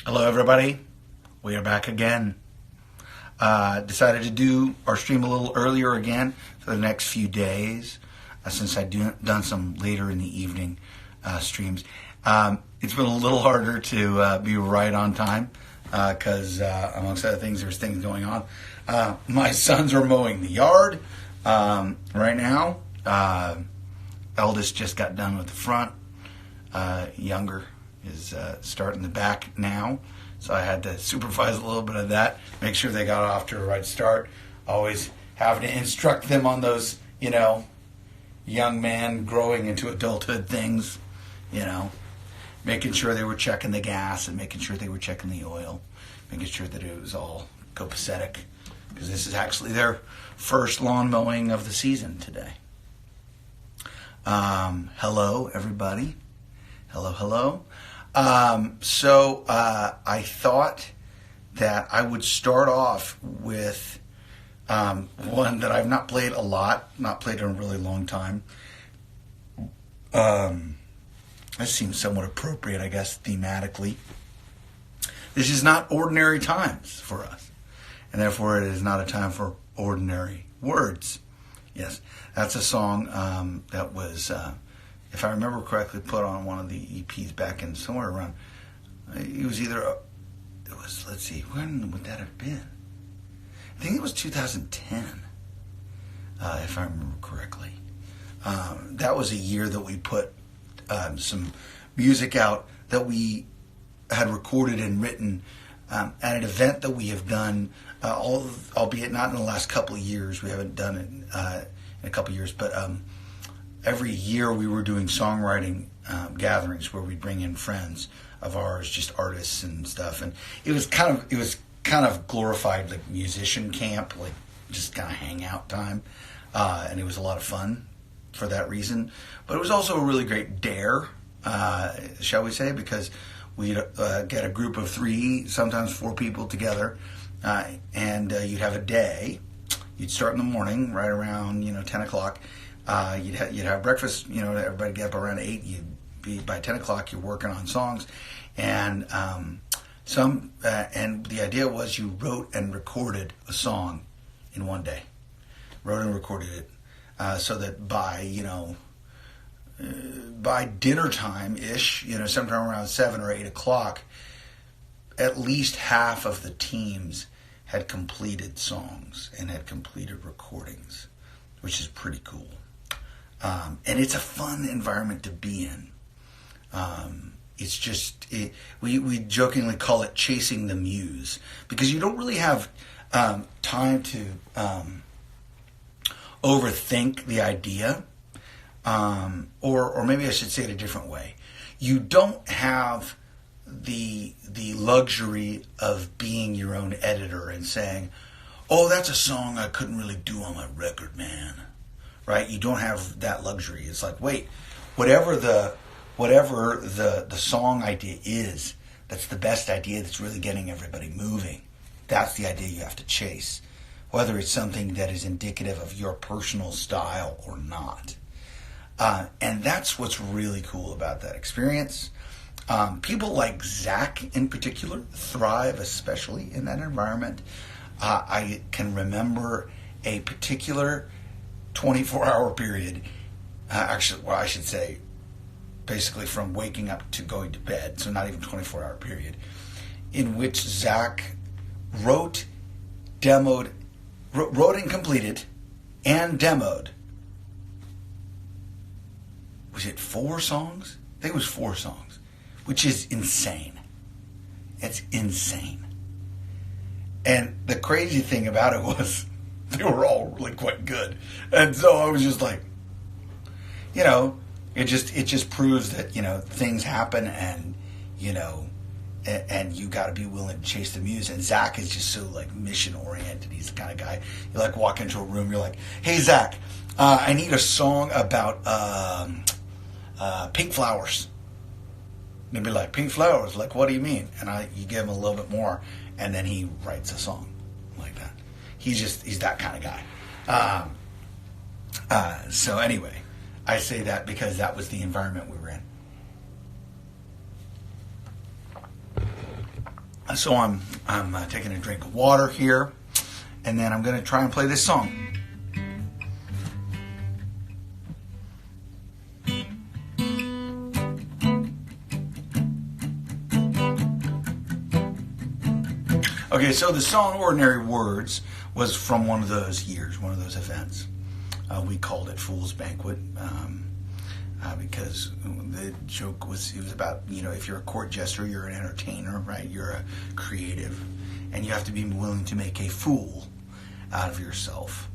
Hello everybody, we are back again. Decided to do our stream a little earlier again for the next few days since I've done some later in the evening streams. It's been a little harder to be right on time because amongst other things there's things going on. My sons are mowing the yard right now. Eldest just got done with the front. Younger is starting the back now, so I had to supervise a little bit of that, make sure they got off to a right start. Always having to instruct them on those, young man growing into adulthood things, making sure they were checking the gas and making sure they were checking the oil, making sure that it was all copacetic, because this is actually their first lawn mowing of the season today. Hello, everybody. Hello. So I thought that I would start off with one that I've not played a lot, not played in a really long time. This seems somewhat appropriate, I guess, thematically. This is not ordinary times for us, and therefore it is not a time for ordinary words. Yes, that's a song that was... if I remember correctly, put on one of the EPs back in somewhere around, let's see, when would that have been? I think it was 2010, if I remember correctly. That was a year that we put some music out that we had recorded and written at an event that we have done, albeit not in the last couple of years. We haven't done it in a couple of years, but... every year we were doing songwriting gatherings where we'd bring in friends of ours, just artists and stuff, and it was kind of glorified like musician camp, like just kind of hangout time, and it was a lot of fun for that reason. But it was also a really great dare, shall we say, because we'd get a group of 3, sometimes 4 people together, and you'd have a day. You'd start in the morning, right around 10 o'clock. You'd have breakfast, everybody get up around 8, you'd be, by 10 o'clock you're working on songs, and and the idea was you wrote and recorded a song in one day. Wrote and recorded it, so that by dinner time-ish, sometime around 7 or 8 o'clock, at least half of the teams had completed songs and had completed recordings, which is pretty cool. And it's a fun environment to be in. It's just, we jokingly call it chasing the muse, because you don't really have time to overthink the idea, or maybe I should say it a different way. You don't have the luxury of being your own editor and saying, oh, that's a song I couldn't really do on my record, man. Right? You don't have that luxury. It's like, wait, whatever the song idea is, that's the best idea that's really getting everybody moving. That's the idea you have to chase, whether it's something that is indicative of your personal style or not. And that's what's really cool about that experience. People like Zach in particular thrive especially in that environment. I can remember a particular 24-hour period, I should say, basically from waking up to going to bed, so not even 24-hour period, in which Zach wrote and completed and demoed. Was it 4 songs? I think it was 4 songs, which is insane. It's insane. And the crazy thing about it was they were all really quite good. And so I was just like, it just proves that, things happen and you got to be willing to chase the muse. And Zach is just so like mission oriented. He's the kind of guy, you like walk into a room, you're like, hey Zach, I need a song about pink flowers. And he'd be like, pink flowers? Like, what do you mean? And you give him a little bit more, and then he writes a song like that. He's that kind of guy. So anyway, I say that because that was the environment we were in. So I'm taking a drink of water here, and then I'm going to try and play this song. Okay, so the song Ordinary Words was from one of those years, one of those events. We called it Fool's Banquet because the joke was, it was about, if you're a court jester, you're an entertainer, right? You're a creative, and you have to be willing to make a fool out of yourself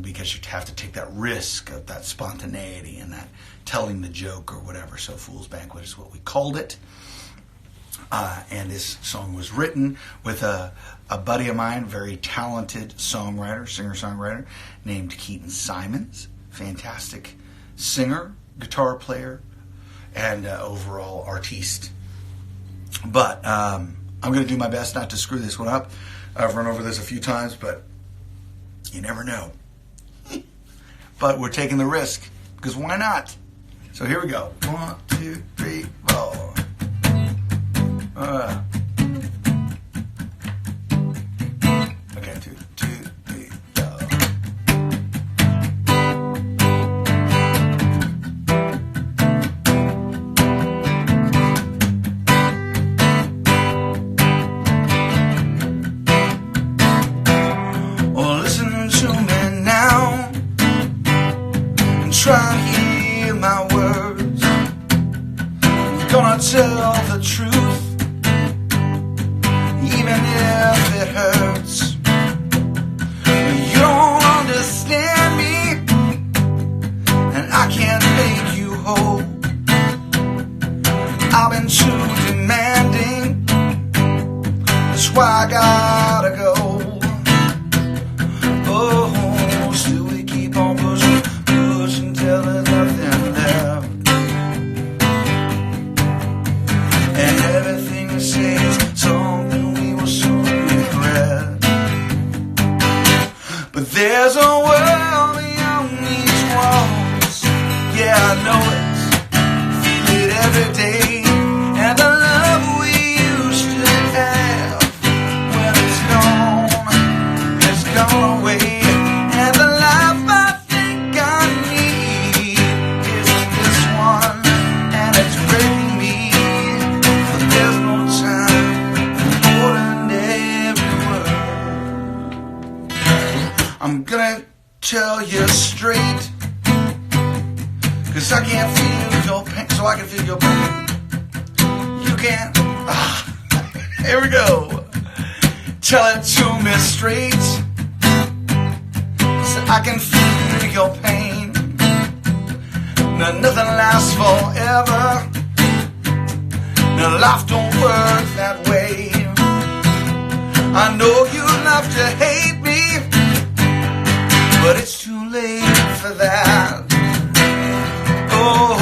because you have to take that risk of that spontaneity and that telling the joke or whatever. So Fool's Banquet is what we called it. And this song was written with a buddy of mine, very talented songwriter, singer-songwriter, named Keaton Simons. Fantastic singer, guitar player, and overall artiste. But I'm going to do my best not to screw this one up. I've run over this a few times, but you never know. But we're taking the risk, because why not? So here we go. 1, 2, 3, 4. Okay, 2, 3, go. Oh, listen to me now and try to hear my words. I'm gonna tell the truth, even if it hurts. You don't understand me, and I can't make you whole. I've been too demanding, that's why I gotta go. Oh, still we keep on pushing till there's nothing left, and everything we say is something we will soon regret. But there's a world beyond these walls. Yeah, I know it, feel it every day. And the love we used to have, well, it's gone away. And the life I think I need isn't this one, and it's breaking me. But there's no time for every word. I'm gonna tell you straight, 'cause I can't feel your pain, so I can feel your pain. You can't. Here we go. Tell it to me straight, so I can feel your pain. No, nothing lasts forever. No, life don't work that way. I know you love to hate me, but it's too late for that. Oh,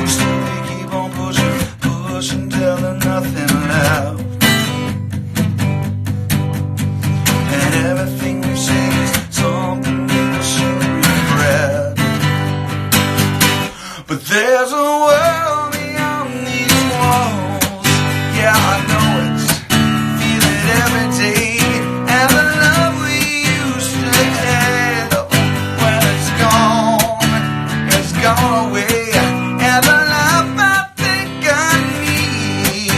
so we keep on pushing till there's nothing left. And everything we say is something we will soon regret. But there's a world beyond these walls. Yeah, I know it, feel it every day. And the love we used to have, well, it's gone away. And the life I think I need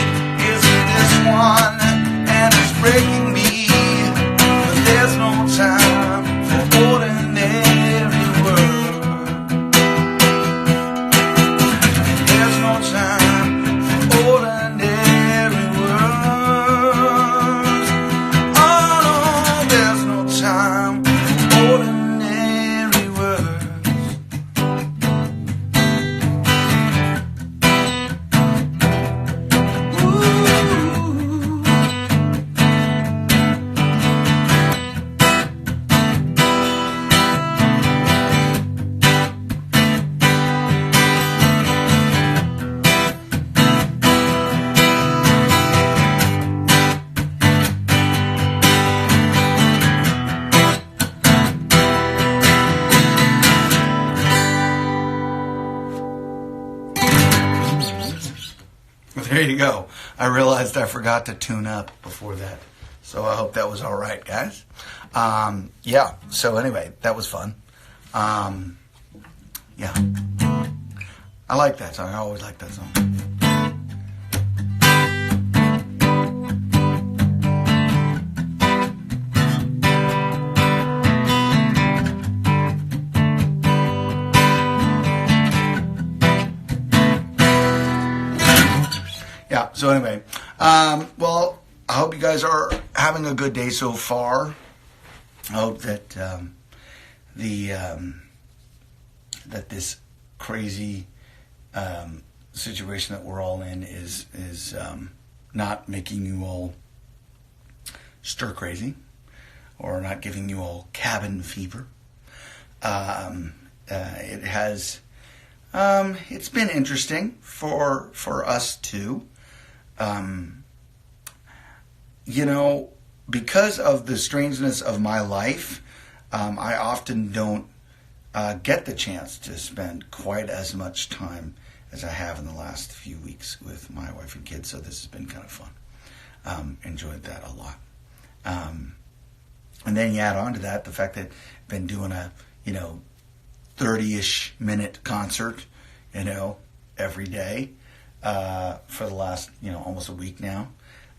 ready to go. I realized I forgot to tune up before that. So I hope that was all right, guys. Yeah, so anyway, that was fun. Yeah. I like that song. I always like that song. Yeah, so anyway, well, I hope you guys are having a good day so far. I hope that that this crazy situation that we're all in is not making you all stir crazy or not giving you all cabin fever. It has it's been interesting for us too. You know, because of the strangeness of my life, I often don't get the chance to spend quite as much time as I have in the last few weeks with my wife and kids. So this has been kind of fun. Enjoyed that a lot. And then you add on to that the fact that I've been doing a 30-ish minute concert, every day for the last almost a week now.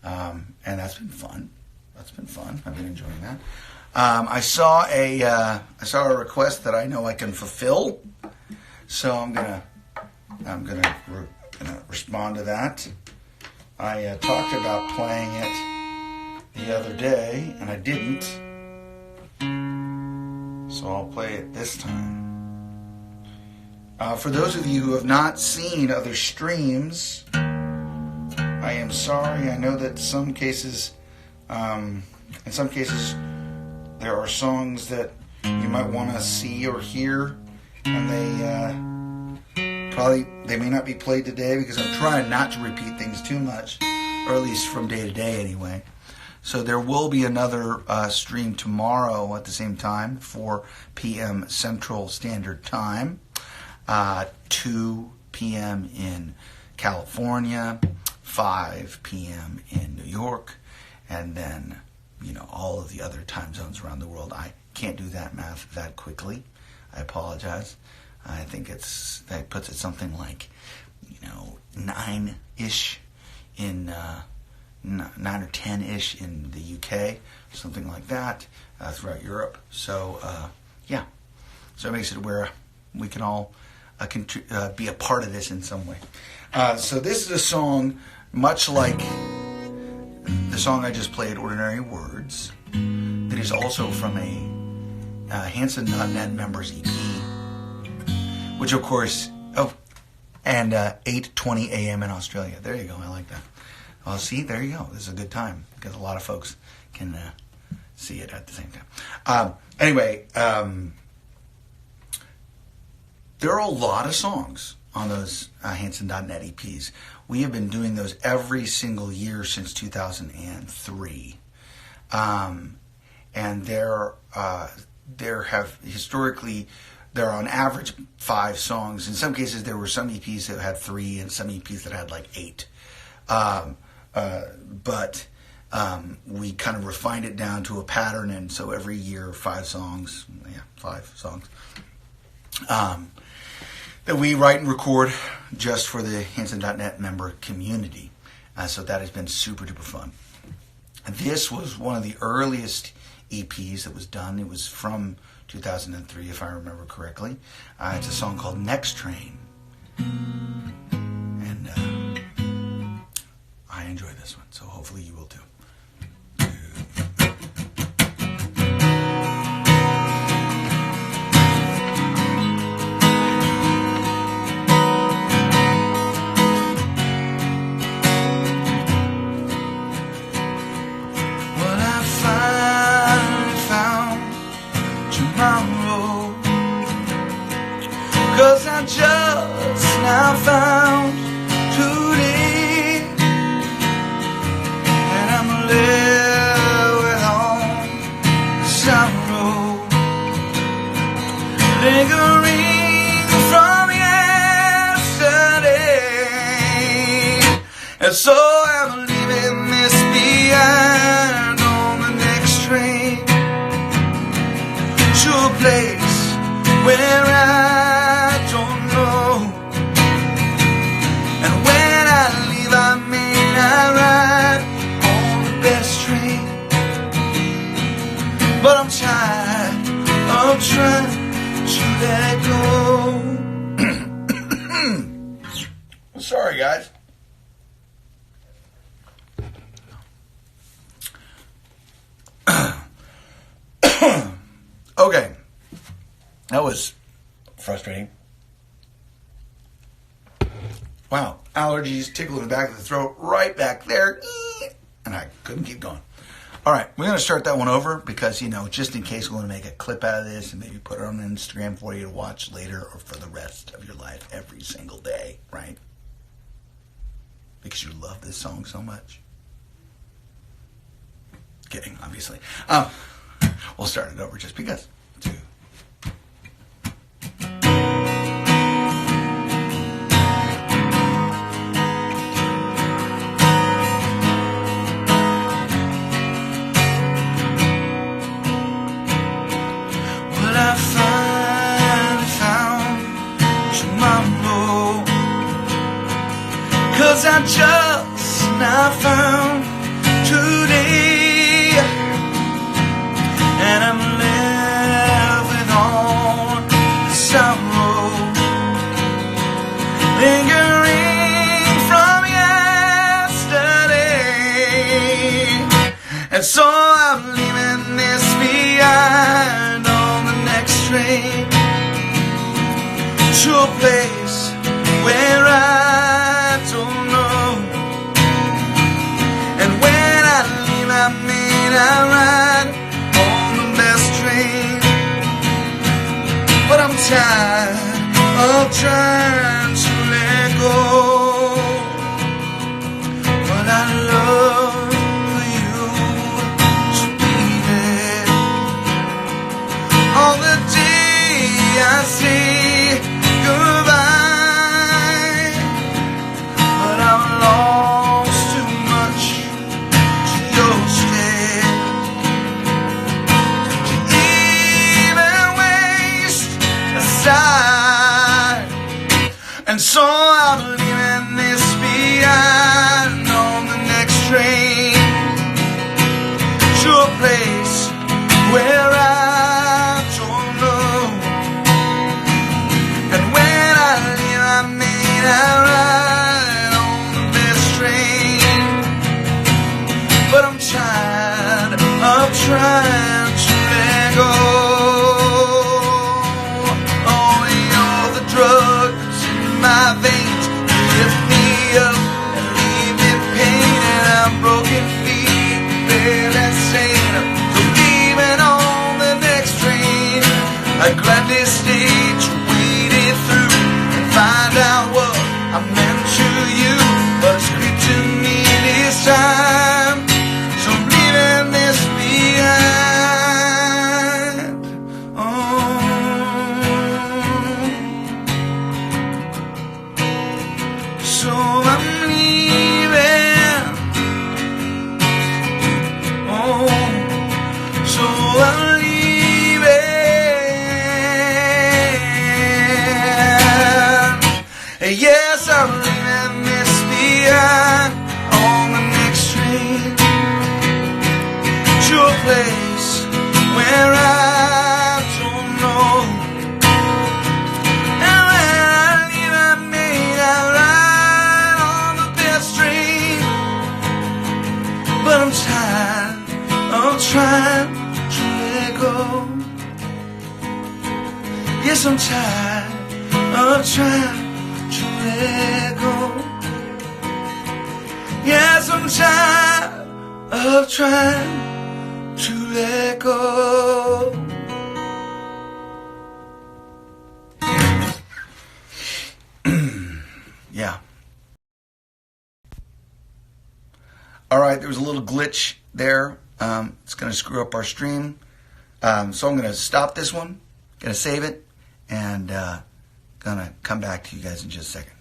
And that's been fun. I've been enjoying that. I saw a request that I know I can fulfill, so I'm gonna respond to that. I talked about playing it the other day, and I didn't, so I'll play it this time. For those of you who have not seen other streams, I am sorry. I know that in some cases, there are songs that you might want to see or hear, and they may not be played today because I'm trying not to repeat things too much, or at least from day to day anyway. So there will be another stream tomorrow at the same time, 4 p.m. Central Standard Time, 2 p.m. in California, 5 p.m. in New York, and then all of the other time zones around the world. I can't do that math that quickly. I apologize. I think that puts it something like 9-ish in 9 or 10-ish in the UK, something like that, throughout Europe. So yeah, so it makes it where we can all be a part of this in some way. So this is a song much like the song I just played, Ordinary Words, that is also from a Hanson.net members EP, which of course, and 8:20 a.m. in Australia. There you go, I like that. Well, see, there you go. This is a good time because a lot of folks can see it at the same time. Anyway, there are a lot of songs on those Hanson.net EPs. We have been doing those every single year since 2003. And there have historically, there are on average 5 songs. In some cases, there were some EPs that had 3 and some EPs that had like 8. But we kind of refined it down to a pattern, and so every year 5 songs, 5 songs, that we write and record just for the Hanson.net member community. So that has been super duper fun. This was one of the earliest EPs that was done. It was from 2003, if I remember correctly. It's a song called Next Train. And I enjoy this one, so hopefully you will too. Cause I just now found today, and I'm And so I'm leaving this behind on the next train to a place where I don't know. And when I leave, I may not ride on the best train, but I'm tired of trying to let go. Sorry, guys. Okay, that was frustrating. Wow, allergies, tickle in the back of the throat, right back there, and I couldn't keep going. All right, we're going to start that one over because, just in case we want to make a clip out of this and maybe put it on Instagram for you to watch later or for the rest of your life every single day, right? Because you love this song so much. Kidding, obviously. We'll start it over just because. 2. Well, I finally found tomorrow, 'cause I just now found today. And I'm left with all the sorrow lingering from yesterday. And so I'm leaving this behind on the next train to a place where I don't know. And when I leave, I may not ride, but I'm tired of trying to let go. But I love for you to be there on the day I say goodbye. But I've lost too much to your stare. And so I'm leaving this behind on the next train to a place where I don't know. And when I leave, I may not ride on the best train, but I'm tired of trying to let go. My veins lift me up and leave me pain, and I'm broken feet, barely sane. So leaving on the next train, I'd gladly stay to wait it through and find out what I meant to you, but it's creeped to me this time. So I'm leaving this behind. So I'm leaving, so I'm leaving. Yes, I'm leaving this behind on the next train to a place where I don't know. And when I leave, I may not ride on the best train, but I'm tired of trying to let go. Yes, I'm tired of trying to let go. Yes, I'm tired of trying to let go. Yeah. All right, there was a little glitch there. It's going to screw up our stream. So I'm going to stop this one, going to save it, and going to come back to you guys in just a second.